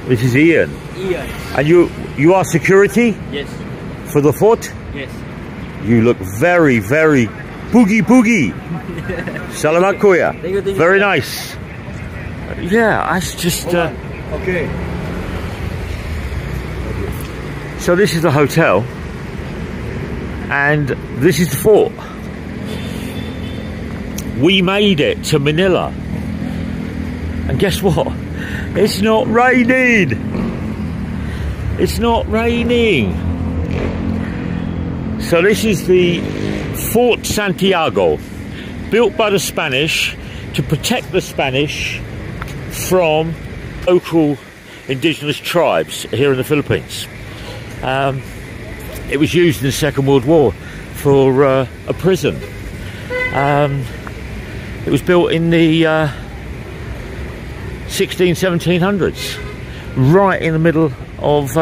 This is Ian. Ian. And you are security? Yes. For the fort? Yes. You look very, very boogie. Salamat kuya. Very nice. Yeah, that's just... Okay. So this is the hotel. And this is the fort. We made it to Manila. And guess what? It's not raining. It's not raining. So this is the Fort Santiago, built by the Spanish to protect the Spanish from local indigenous tribes here in the Philippines. It was used in the Second World War for a prison. It was built in the 1700s, right in the middle of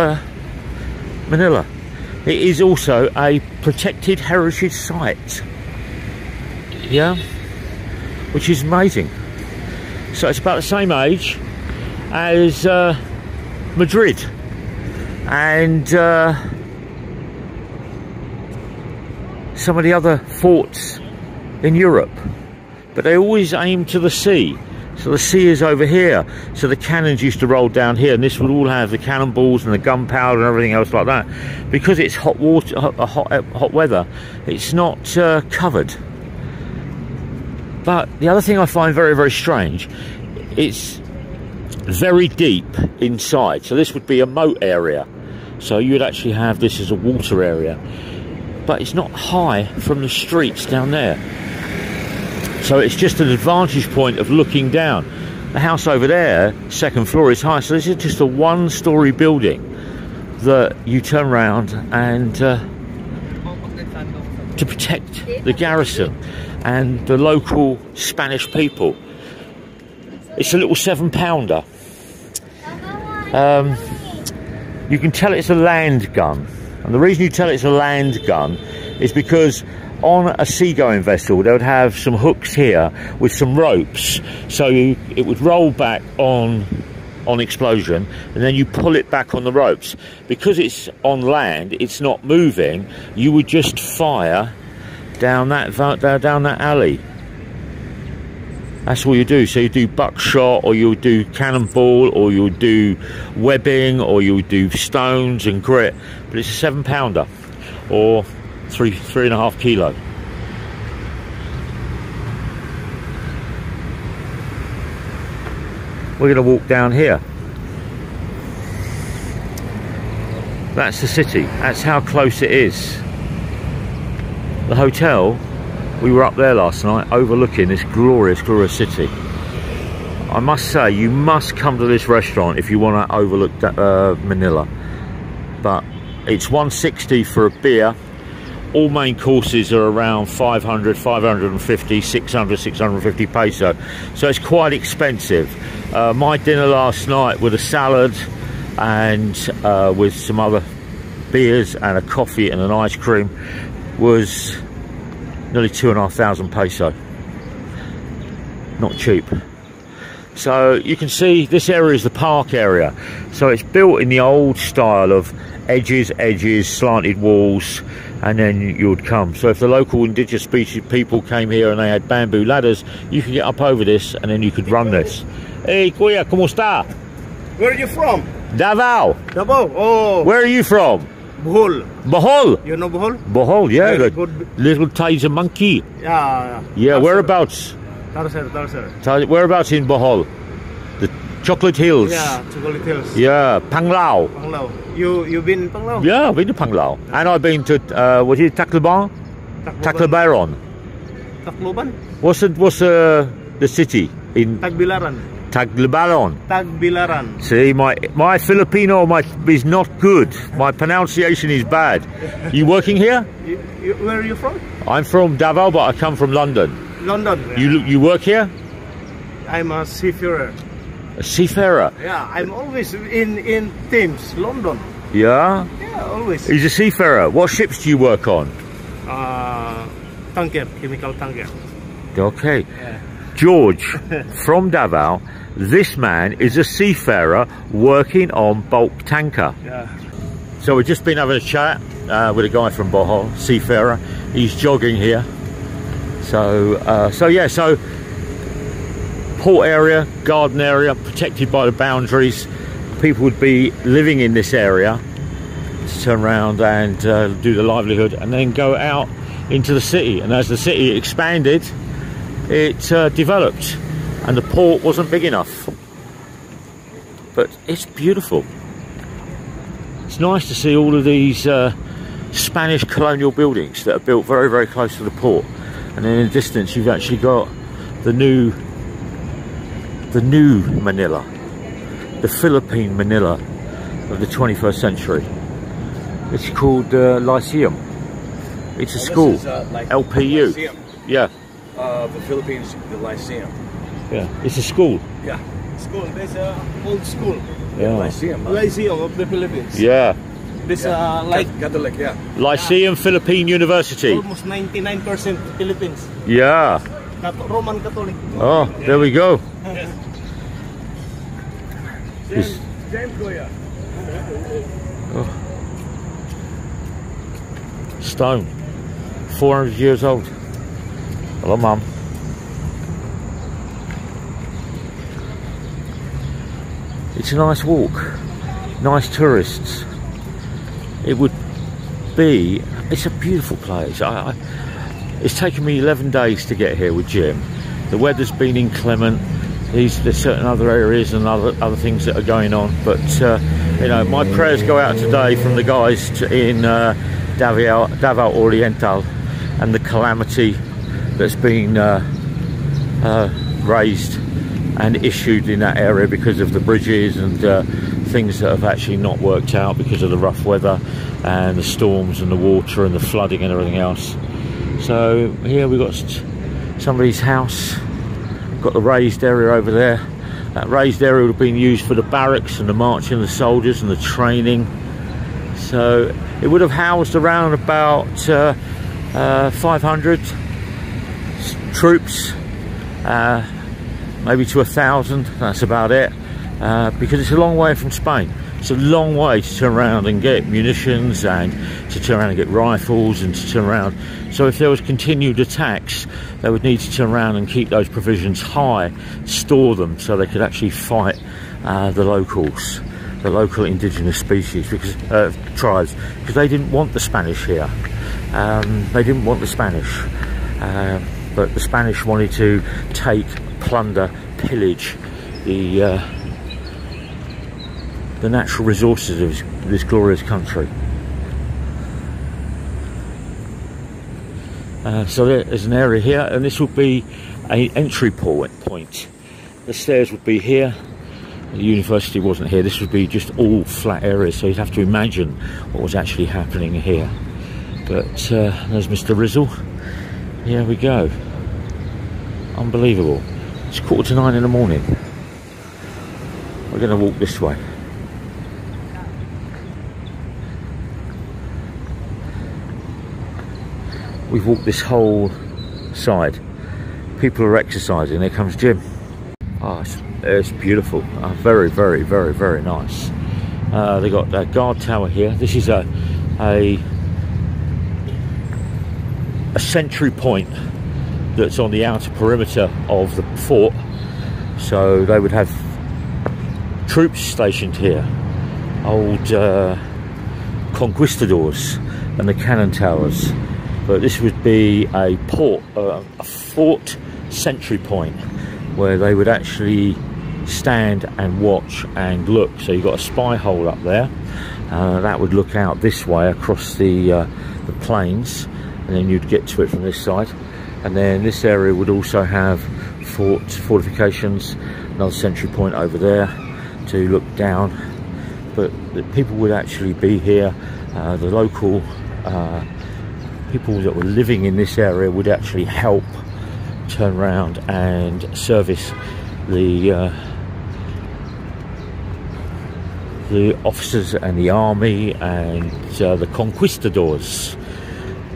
Manila. It is also a protected heritage site, yeah, which is amazing. So it's about the same age as Madrid and some of the other forts in Europe, but they always aim to the sea. So the sea is over here, so the cannons used to roll down here, and this would all have the cannonballs and the gunpowder and everything else like that. Because it's hot water, hot weather, it's not covered. But the other thing I find very, very strange, it's very deep inside. So this would be a moat area, so you'd actually have this as a water area, but it's not high from the streets down there. So it's just an advantage point of looking down. The house over there, second floor, is high. So this is just a one-story building that you turn around and to protect the garrison and the local Spanish people. It's a little 7-pounder. You can tell it's a land gun. And the reason you tell it's a land gun is because on a seagoing vessel they would have some hooks here with some ropes, so it would roll back on explosion, and then you pull it back on the ropes. Because it's on land, it's not moving, you would just fire down that alley. That's all you do. So you do buckshot, or you'll do cannonball, or you'll do webbing, or you'll do stones and grit. But it's a 7-pounder, or 3.5 kilo. We're going to walk down here. That's the city. That's how close it is. The hotel, we were up there last night overlooking this glorious, glorious city. I must say, you must come to this restaurant if you want to overlook Manila. But it's $160 for a beer. All main courses are around 500, 550, 600, 650 peso. So it's quite expensive. My dinner last night with a salad and with some other beers and a coffee and an ice cream was nearly 2,500 peso. Not cheap. So you can see this area is the park area. So it's built in the old style of edges, slanted walls, and then you would come. So if the local indigenous species people came here and they had bamboo ladders, you could get up over this and then you could run this. Hey, kuya, ¿cómo está? Where are you from? Davao. Davao. Oh. Where are you from? Bohol. Bohol. You know Bohol? Bohol, yeah. Very good. Little Taser monkey. Yeah. Yeah, whereabouts? Tarsel. Whereabouts in Bohol? The Chocolate Hills. Yeah, Chocolate Hills. Yeah, Panglao. Panglao. You been Panglao? Yeah, I've been to Panglao. And I've been to what is it, Tacloban? Tacloban. Tacloban? What's the city in Tagbilaran. Tagbilaran. See, my Filipino is not good. My pronunciation is bad. You working here? Where are you from? I'm from Davao, but I come from London. London. Yeah. You work here? I'm a seafarer. A seafarer? Yeah, I'm always in Thames, London. Yeah? Yeah, always. He's a seafarer. What ships do you work on? Tanker, chemical tanker. Okay. Yeah. George from Davao. This man is a seafarer working on bulk tanker. Yeah. So we've just been having a chat with a guy from Bohol, seafarer. He's jogging here. So port area, garden area, protected by the boundaries. People would be living in this area to turn around and do the livelihood, and then go out into the city. And as the city expanded, it developed, and the port wasn't big enough. But it's beautiful. It's nice to see all of these Spanish colonial buildings that are built very, very close to the port. And then in the distance, you've actually got the new Manila, the Philippine Manila of the 21st century. It's called Lyceum. It's a school, like LPU. Lyceum. Yeah. The Philippines, the Lyceum. Yeah, it's a school. Yeah. School. There's a old school. Yeah. Lyceum. Lyceum of the Philippines. Yeah. This like Catholic, yeah. Lyceum Philippine University. almost 99% Philippines. Yeah. Roman Catholic. Oh, there we go. This- oh. Stone. 400 years old. Hello, Mum. It's a nice walk. Nice tourists. It would be... It's a beautiful place. It's taken me 11 days to get here with Jim. The weather's been inclement. There's certain other areas and other things that are going on. But, you know, my prayers go out today from the guys in Davao Oriental, and the calamity that's been raised and issued in that area because of the bridges and things that have actually not worked out because of the rough weather and the storms and the water and the flooding and everything else. So here we've got somebody's house, got the raised area over there. That raised area would have been used for the barracks and the marching of the soldiers and the training. So it would have housed around about 500 troops, maybe to 1,000. That's about it, because it's a long way from Spain. It's a long way to turn around and get munitions, and to turn around and get rifles, and to turn around. So if there was continued attacks, they would need to turn around and keep those provisions high, store them, so they could actually fight the locals, the local indigenous species, because tribes, because they didn't want the Spanish here. They didn't want the Spanish, but the Spanish wanted to take, plunder, pillage the natural resources of this glorious country. So there's an area here, and this would be an entry point. The stairs would be here. The university wasn't here. This would be just all flat areas, so you'd have to imagine what was actually happening here. But there's Mr. Rizzle. Here we go. Unbelievable. It's 8:45 in the morning. We're going to walk this way. We've walked this whole side. People are exercising. There comes Jim. Oh, it's beautiful. Very, very, very, very nice. They got a guard tower here. This is a sentry point that's on the outer perimeter of the fort. So they would have troops stationed here. Old conquistadors and the cannon towers. But this would be a fort sentry point where they would actually stand and watch and look. So you've got a spy hole up there that would look out this way across the plains, and then you'd get to it from this side. And then this area would also have fortifications, another sentry point over there to look down. But the people would actually be here. The local people that were living in this area would actually help turn around and service the officers and the army and the conquistadors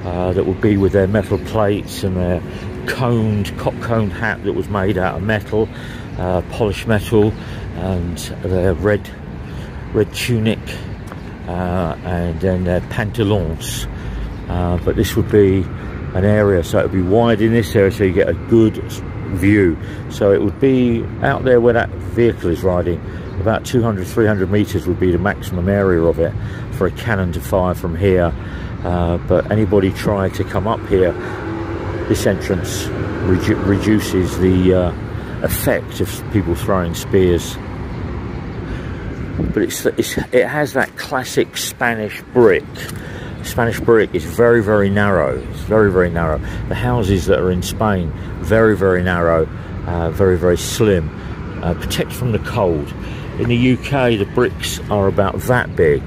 that would be with their metal plates and their cock-coned hat that was made out of metal, polished metal, and their red tunic, and then their pantalons. But this would be an area, so it would be wide in this area so you get a good view. So it would be out there where that vehicle is riding, about 200-300 meters would be the maximum area of it for a cannon to fire from here. But anybody try to come up here, this entrance reduces the effect of people throwing spears. But it has that classic Spanish brick. Spanish brick is very, very narrow. It's very, very narrow. The houses that are in Spain, very, very narrow, very, very slim, protect from the cold. In the UK, the bricks are about that big,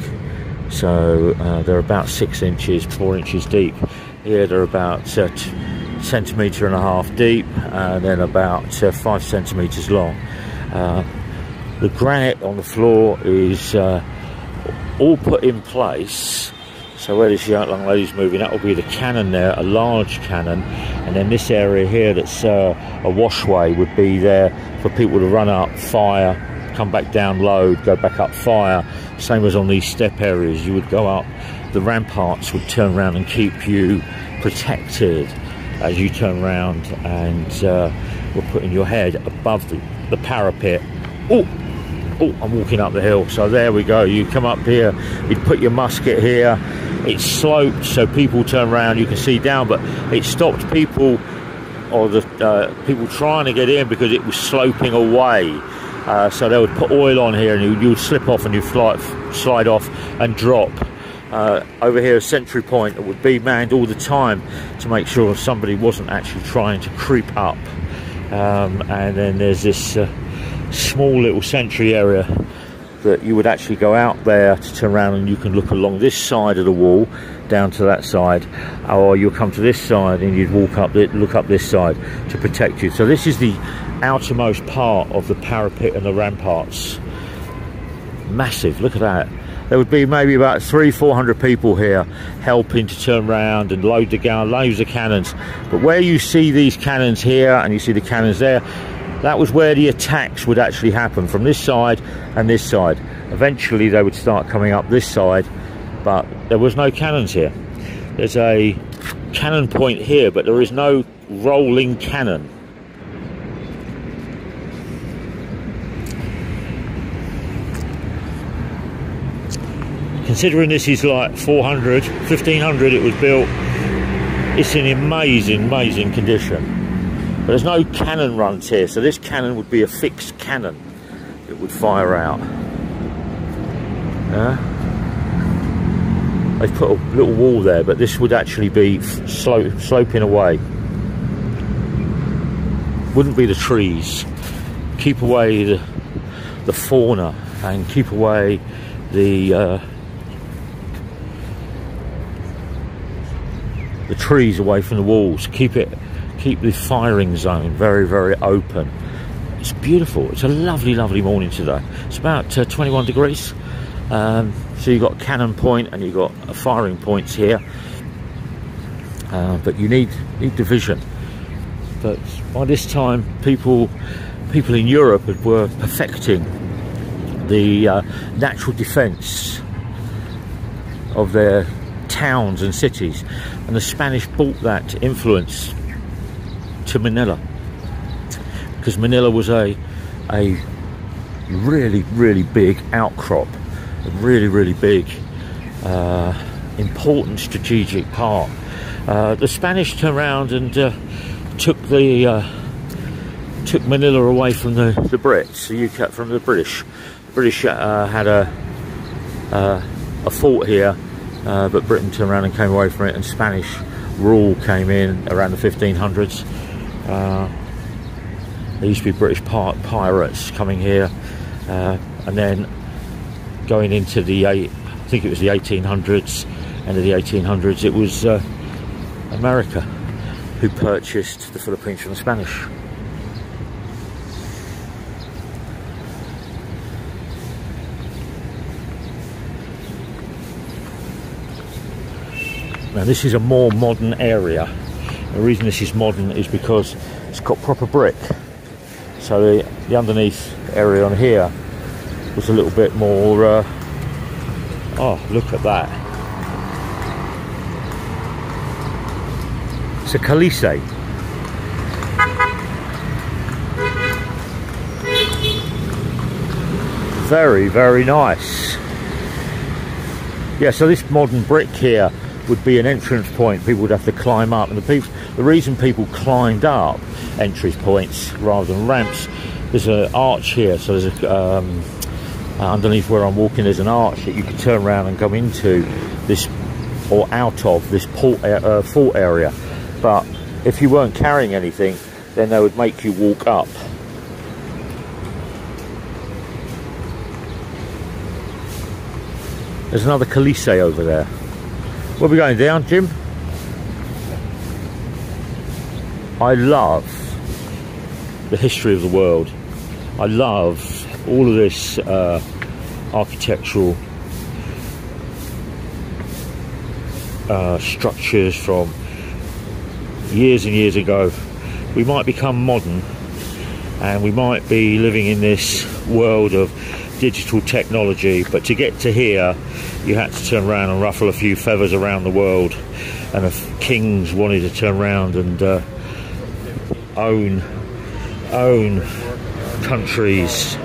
so they're about 6 inches, 4 inches deep. Here they're about centimetre and a half deep, and then about 5 centimetres long. The granite on the floor is all put in place. So where this young lady's moving, that will be the cannon there, a large cannon, and then this area here that's a washway would be there for people to run up, fire, come back down, load, go back up, fire. Same as on these step areas, you would go up, the ramparts would turn around and keep you protected as you turn around, and we're putting your head above the parapet. Oh, I'm walking up the hill, so there we go. You come up here, you'd put your musket here. It's sloped, so people turn around, you can see down, but it stopped people, or the people trying to get in, because it was sloping away. So they would put oil on here, and you would slip off and you slide off and drop. Over here, a sentry point that would be manned all the time to make sure somebody wasn't actually trying to creep up. And then there's this small little sentry area that you would actually go out there to turn around, and you can look along this side of the wall down to that side, or you'll come to this side and you'd look up this side to protect you. So this is the outermost part of the parapet and the ramparts. Massive, look at that. There would be maybe about 300-400 people here helping to turn around and load the cannons. But where you see these cannons here and you see the cannons there, that was where the attacks would actually happen, from this side and this side. Eventually they would start coming up this side, but there was no cannons here. There's a cannon point here, but there is no rolling cannon. Considering this is like 400, 1500 it was built, it's in amazing condition. But there's no cannon runs here, so this cannon would be a fixed cannon. It would fire out. They've put a little wall there, but this would actually be sloping away. Wouldn't be the trees. Keep away the fauna, and keep away the trees away from the walls. Keep the firing zone very, very open. It's beautiful. It's a lovely morning today. It's about 21 degrees. So you've got cannon point and you've got firing points here. But you need division. But by this time, people in Europe were perfecting the natural defence of their towns and cities, and the Spanish brought that influence to Manila, because Manila was a really big outcrop, a really big important strategic part. The Spanish turned around and took Manila away from the Brits, the UK, from the British. British had a fort here, but Britain turned around and came away from it, and Spanish rule came in around the 1500s. There used to be British pirates coming here, and then going into I think it was the 1800s, end of the 1800s, it was America who purchased the Philippines from the Spanish. Now this is a more modern area. The reason this is modern is because it's got proper brick. So the underneath area on here was a little bit more... oh, look at that. It's a Calise. Very, very nice. Yeah, so this modern brick here would be an entrance point. People would have to climb up, and the reason people climbed up entry points rather than ramps, there's an arch here, so there's a underneath where I'm walking there's an arch that you could turn around and go into this, or out of this fort area. But if you weren't carrying anything, then they would make you walk up. There's another Calise over there. Where are we going, down, Jim? I love the history of the world. I love all of this architectural structures from years and years ago. We might become modern and we might be living in this world of digital technology, but to get to here you had to turn around and ruffle a few feathers around the world, and if kings wanted to turn around and own countries.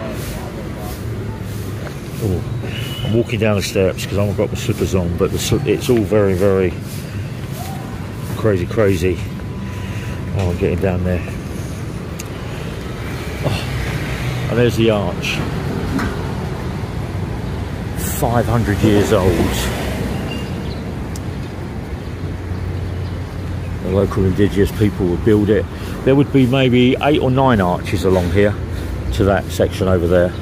Ooh, I'm walking down the steps because I haven't got my slippers on, but it's all very, very crazy. Oh, I'm getting down there. Oh, and there's the arch. 500 years old. The local indigenous people would build it. There would be maybe 8 or 9 arches along here to that section over there,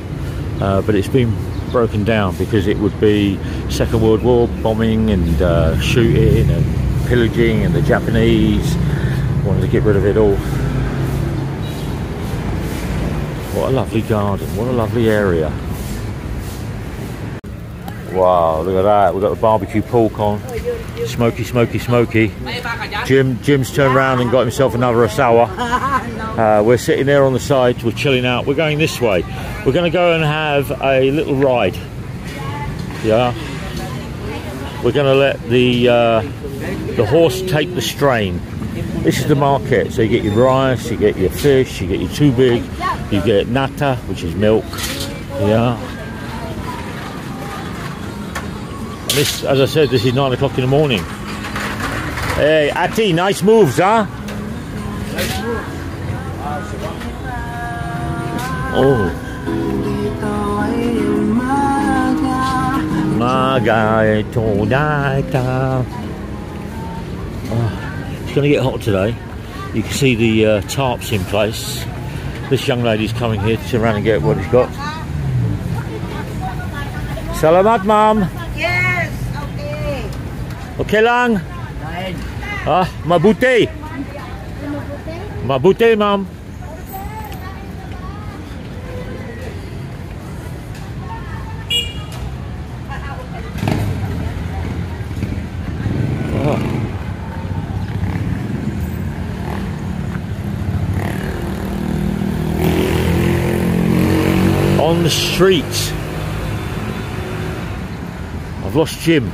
but it's been broken down because it would be Second World War bombing and shooting and pillaging, and the Japanese wanted to get rid of it all. What a lovely garden, what a lovely area. Wow, look at that. We've got the barbecue pork on. Smoky. Jim's turned around and got himself another asawa. We're sitting there on the side, we're chilling out. We're going this way. We're going to go and have a little ride. Yeah. We're going to let the horse take the strain. This is the market. So you get your rice, you get your fish, you get your tubig, you get nata, which is milk. Yeah. This, as I said, this is 9 o'clock in the morning. Hey, Ati, nice moves, huh? Nice move. Oh. It's going to get hot today. You can see the tarps in place. This young lady's coming here to turn around and get what he's got. Salamat, ma'am. Okay lang? Ah, mabuti. Mabuti, ma'am. On the street. I've lost Jim.